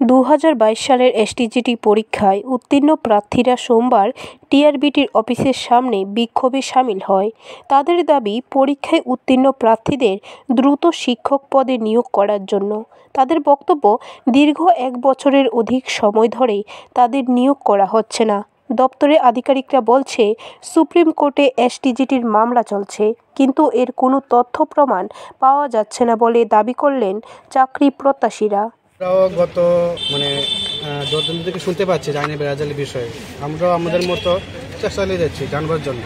2022 সালের এসটিজিটি পরীক্ষায় উত্তীর্ণ প্রার্থীরা সোমবার টিআরবিটির অফিসের সামনে বিক্ষোভে শামিল হয়। তাদের দাবি, পরীক্ষায় উত্তীর্ণ প্রার্থীদের দ্রুত শিক্ষক পদে নিয়োগ করার জন্য। তাদের বক্তব্য, দীর্ঘ 1 বছরের অধিক সময় ধরে তাদের নিয়োগ করা হচ্ছে না। দপ্তরের আধিকারিকরা বলছে, সুপ্রিম কোর্টে এসটিজিটির মামলা চলছে, কিন্তু এর কোনো তথ্য প্রমাণ পাওয়া যাচ্ছে না বলে দাবি করলেন চাকরি প্রত্যাশীরা। আমরাও গত যতদিন থেকে শুনতে পাচ্ছি আইনি বেড়াজালির বিষয়ে, আমরাও আমাদের মতো চেষ্টা চালিয়ে যাচ্ছি জানবার জন্য।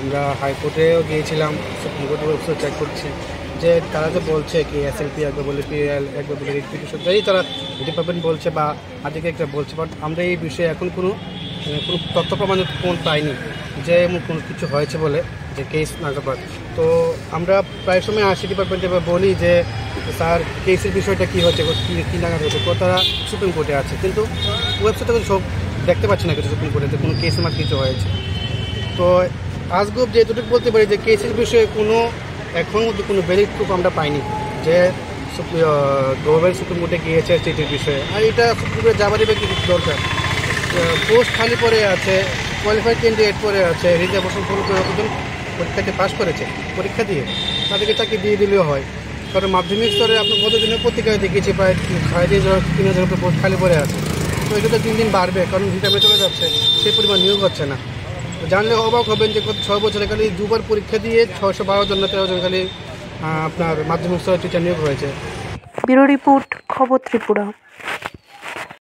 আমরা হাইকোর্টেও গিয়েছিলাম, সুপ্রিম কোর্টের ওয়েবসাইট চেক করছি যে তারা যে বলছে কি এসএলপি একবার বলে পিএল একবার বলে রিপিটিশন, তারা ডিপার্টমেন্ট বলছে বা আধিকারিকরা বলছে, বাট আমরা এই বিষয়ে এখন কোনো তথ্য প্রমাণ পাইনি যে এমন কোনো কিছু হয়েছে বলে যে কেস নাগাদ। তো আমরা প্রায় সময় আসি ডিপার্টমেন্টে বলি যে স্যার কেসের বিষয়টা কী হচ্ছে, কী নাগাদ হচ্ছে, তো তারা সুপ্রিম কোর্টে আছে, কিন্তু ওয়েবসাইটে সব দেখতে পাচ্ছি না কিছু সুপ্রিম কোর্টেতে কোনো কেস আমার কিছু হয়েছে। তো আজগব যে এতটুকু বলতে পারি যে কেসের বিষয়ে এখন মধ্যে কোনো ভ্যালিড প্রুফ আমরা পাইনি যে গভর্নমেন্ট সুপ্রিম কোর্টে গিয়েছে স্টেটের বিষয়ে। আর এটা সুপ্রিম কোর্টে যাবারই বা কিছু দরকার। পোস্ট খালি পড়ে আছে, কোয়ালিফাইড ক্যান্ডিডেট পড়ে আছে, রিজার্ভেশন ফলো করে কতজন পরীক্ষাতে পাস করেছে, পরীক্ষা দিয়ে তাদেরকে চাকরি দিয়ে দিলেও হয়। কারণ মাধ্যমিক স্তরে আপনার গতদিনের পত্রিকায় দেখেছি প্রায় 3,500 উপরে পোস্ট খালি পড়ে আছে। তো এটা তো দিন দিন বাড়বে, কারণ হিসাবে চলে যাচ্ছে, সেই পরিমাণ নিয়োগ হচ্ছে না। জানলে অবাক হবেন যে গত 6 বছরে খালি 2বার পরীক্ষা দিয়ে 612 জন না 13 জন খালি আপনার মাধ্যমিক স্তরে টিচার নিয়োগ হয়েছে। ব্যুরো রিপোর্ট, খবর ত্রিপুরা।